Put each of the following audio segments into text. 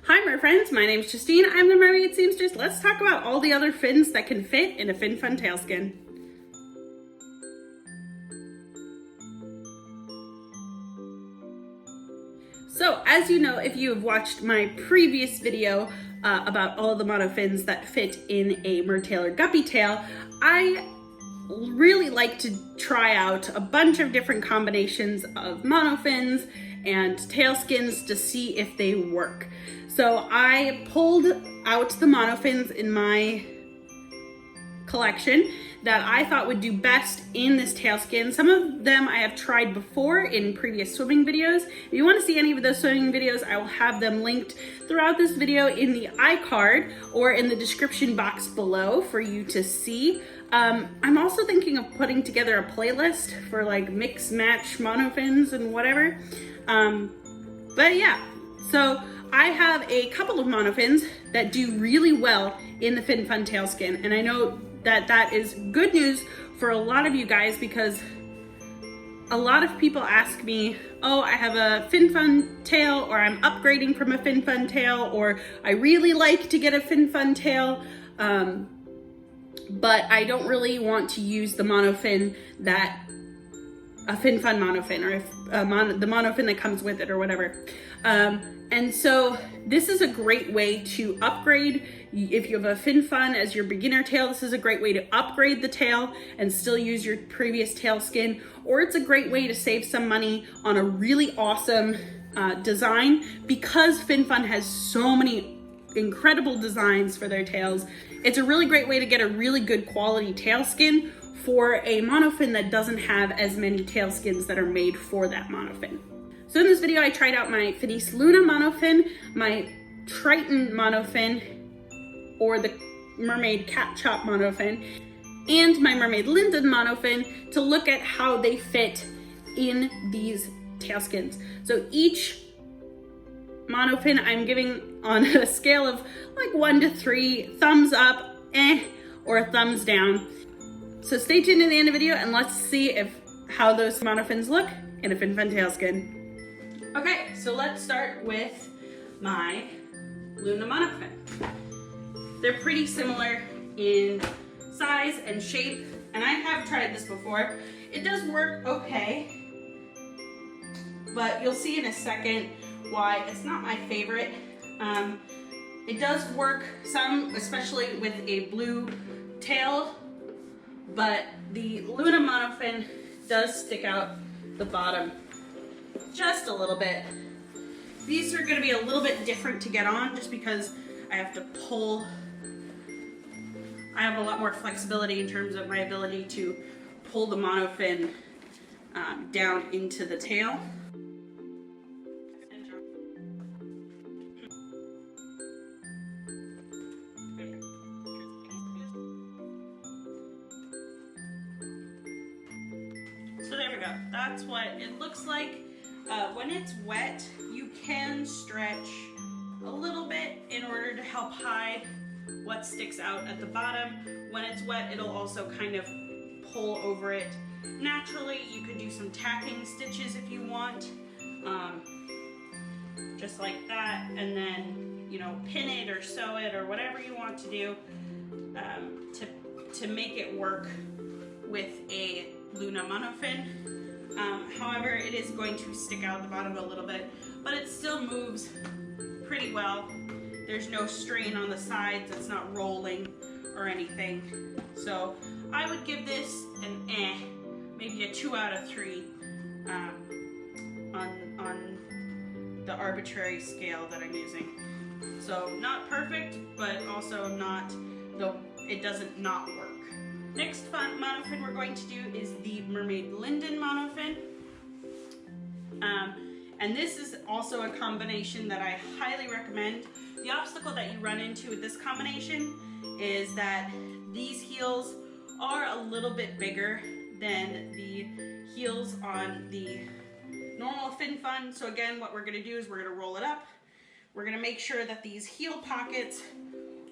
Hi my friends, my name's Justine, I'm the Mermaid seamstress. Let's talk about all the other fins that can fit in a FinFun tailskin. So as you know, if you have watched my previous video about all the monofins that fit in a mertail or guppy tail, I really like to try out a bunch of different combinations of monofins and tailskins to see if they work. So I pulled out the monofins in my collection that I thought would do best in this tailskin. Some of them I have tried before in previous swimming videos. If you want to see any of those swimming videos, I will have them linked throughout this video in the iCard or in the description box below for you to see. I'm also thinking of putting together a playlist for like mix match monofins and whatever. But yeah, so I have a couple of monofins that do really well in the FinFun tailskin, and I know that that is good news for a lot of you guys because a lot of people ask me, oh, I have a FinFun tail, or I'm upgrading from a FinFun tail, or I really like to get a FinFun tail, but I don't really want to use the monofin that a FinFun monofin, or the monofin that comes with it or whatever. And so this is a great way to upgrade. If you have a FinFun as your beginner tail, this is a great way to upgrade the tail and still use your previous tail skin, or it's a great way to save some money on a really awesome design because FinFun has so many incredible designs for their tails. It's a really great way to get a really good quality tail skin for a monofin that doesn't have as many tail skins that are made for that monofin. So in this video, I tried out my Finis Luna monofin, my Triton monofin, or the Mermaid Cat Chop monofin, and my Mermaid Linden monofin to look at how they fit in these tailskins. So each monofin I'm giving on a scale of like 1 to 3, thumbs up, or a thumbs down. So stay tuned to the end of the video and let's see how those monofins look in a FinFun tailskin. Okay, so let's start with my Luna monofin. They're pretty similar in size and shape, and I have tried this before. It does work okay, but you'll see in a second why it's not my favorite. It does work some, especially with a blue tail, but the Luna monofin does stick out the bottom just a little bit. These are going to be a little bit different to get on just because I have to pull. I have a lot more flexibility in terms of my ability to pull the monofin down into the tail. So there we go. That's what it looks like. When it's wet, you can stretch a little bit in order to help hide what sticks out at the bottom. When it's wet, it'll also kind of pull over it naturally. You could do some tacking stitches if you want, just like that, and then, you know, pin it or sew it or whatever you want to do to make it work with a Luna monofin. However, it is going to stick out the bottom a little bit, but it still moves pretty well. There's no strain on the sides, it's not rolling or anything. So I would give this an maybe a 2 out of 3 on the arbitrary scale that I'm using. So not perfect, but also not, though it doesn't not work. Next monofin we're going to do is the Mermaid Linden monofin. And this is also a combination that I highly recommend. The obstacle that you run into with this combination is that these heels are a little bit bigger than the heels on the normal FinFun. So again, what we're gonna do is we're gonna roll it up. We're gonna make sure that these heel pockets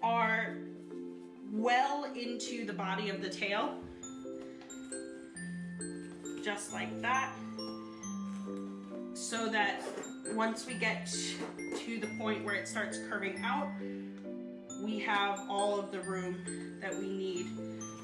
are well into the body of the tail, just like that, so that once we get to the point where it starts curving out, we have all of the room that we need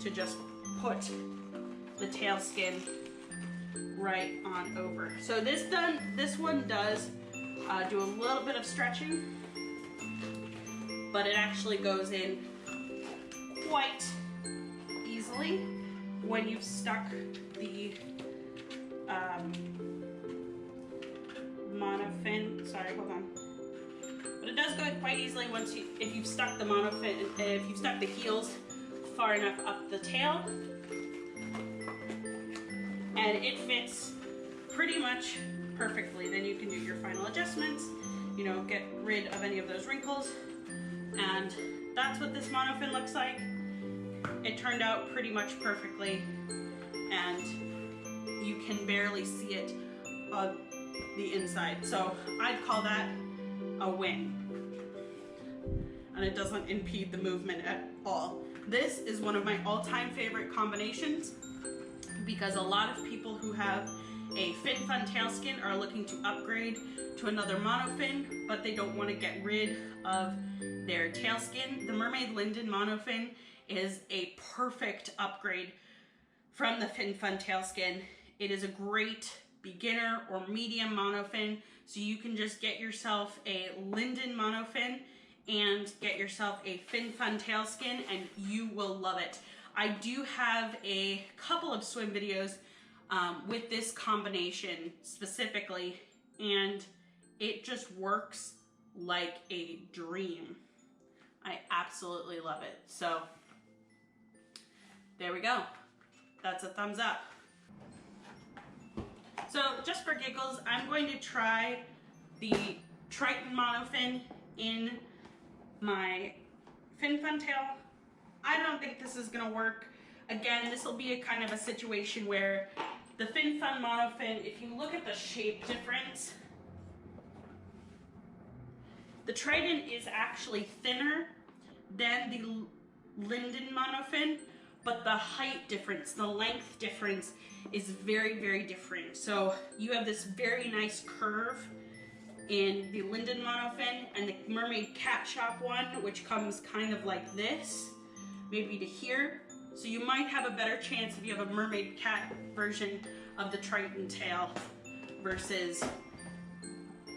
to just put the tail skin right on over. So this one does do a little bit of stretching, but it actually goes in quite easily when you've stuck the monofin. Sorry, hold on. But it does go in quite easily if you've stuck the monofin, if you've stuck the heels far enough up the tail, and it fits pretty much perfectly. Then you can do your final adjustments, you know, get rid of any of those wrinkles, and that's what this monofin looks like. It turned out pretty much perfectly, and you can barely see it on the inside. So I'd call that a win. And it doesn't impede the movement at all. This is one of my all-time favorite combinations because a lot of people who have a FinFun tailskin are looking to upgrade to another monofin, but they don't want to get rid of their tailskin. The Mermaid Linden monofin is a perfect upgrade from the FinFun tailskin. It is a great beginner or medium monofin, so you can just get yourself a linden monofin and get yourself a FinFun tailskin and you will love it. I do have a couple of swim videos with this combination specifically, and it just works like a dream. I absolutely love it. So there we go. That's a thumbs up. So just for giggles, I'm going to try the Triton monofin in my FinFun tail. I don't think this is gonna work. Again, this will be a kind of a situation where the FinFun monofin, if you look at the shape difference, the Triton is actually thinner than the linden monofin, but the height difference, the length difference is very, very different. So you have this very nice curve in the linden monofin, and the Mermaid Cat Shop one, which comes kind of like this, maybe to here. So you might have a better chance if you have a Mermaid Cat version of the Triton tail versus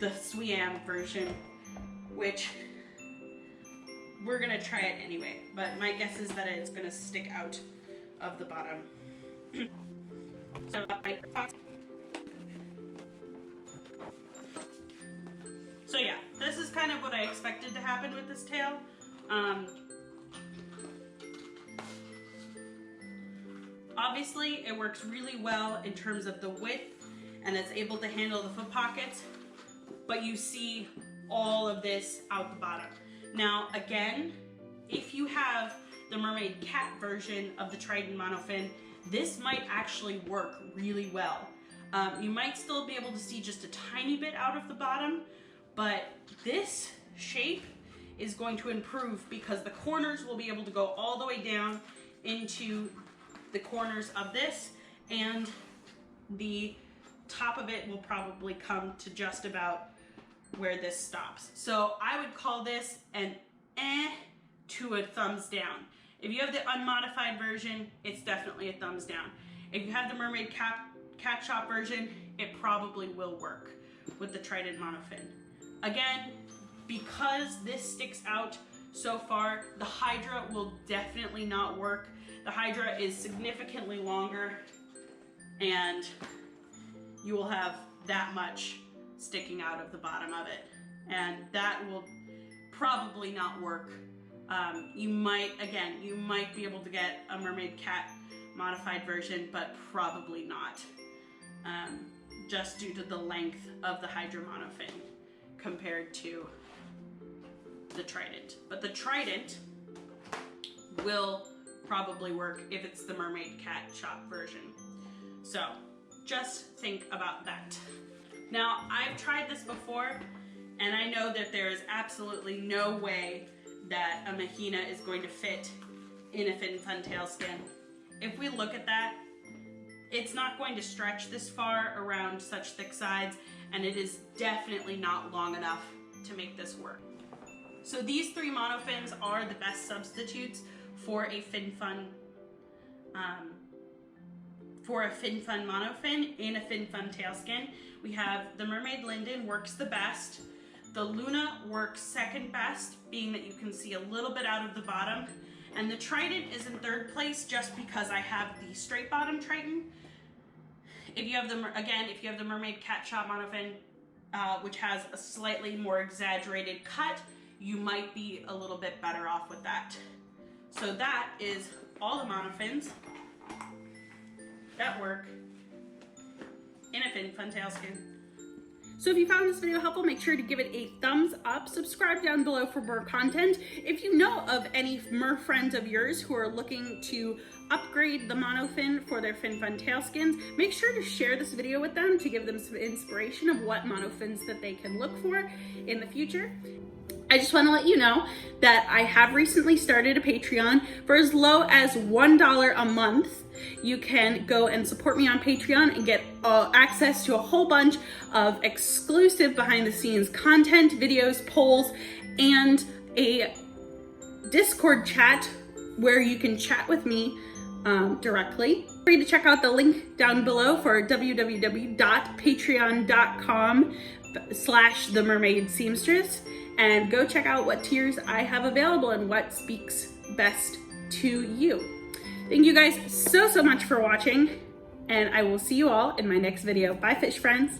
the Swam version, which we're gonna try it anyway, but my guess is that it's gonna stick out of the bottom. So yeah, this is kind of what I expected to happen with this tail. Obviously, it works really well in terms of the width, and it's able to handle the foot pockets, but you see all of this out the bottom. Now, again, if you have the Mermaid Cat version of the Triton monofin, this might actually work really well. You might still be able to see just a tiny bit out of the bottom, but this shape is going to improve because the corners will be able to go all the way down into the corners of this, and the top of it will probably come to just about where this stops. So I would call this an to a thumbs down. If you have the unmodified version, it's definitely a thumbs down. If you have the Mermaid Cat Shop version, it probably will work with the Triton monofin. Again, because this sticks out so far, the Hydra will definitely not work. The Hydra is significantly longer, and you will have that much sticking out of the bottom of it, and that will probably not work. You might be able to get a Mermaid Cat modified version, but probably not, just due to the length of the Hydra monofin compared to the Trident. But the Trident will probably work if it's the Mermaid Cat Shop version. So just think about that. Now, I've tried this before, and I know that there is absolutely no way that a Mahina is going to fit in a FinFun tailskin. If we look at that, it's not going to stretch this far around such thick sides, and it is definitely not long enough to make this work. So these 3 monofins are the best substitutes for a FinFun monofin in a FinFun tailskin. We have the Mermaid Linden works the best. The Luna works second best, being that you can see a little bit out of the bottom. And the Triton is in 3rd place just because I have the straight bottom Triton. If you have the Mermaid Cat Shop monofin, which has a slightly more exaggerated cut, you might be a little bit better off with that. So that is all the monofins that work in a FinFun tailskin. So if you found this video helpful, make sure to give it a thumbs up, subscribe down below for more content. If you know of any Mer friends of yours who are looking to upgrade the monofin for their FinFun tailskins, make sure to share this video with them to give them some inspiration of what monofins that they can look for in the future. I just want to let you know that I have recently started a Patreon. For as low as $1 a month, you can go and support me on Patreon and get access to a whole bunch of exclusive behind the scenes content, videos, polls, and a Discord chat where you can chat with me directly. Feel free to check out the link down below for www.patreon.com/themermaidseamstress and go check out what tiers I have available and what speaks best to you. Thank you guys so much for watching, and I will see you all in my next video. Bye, fish friends.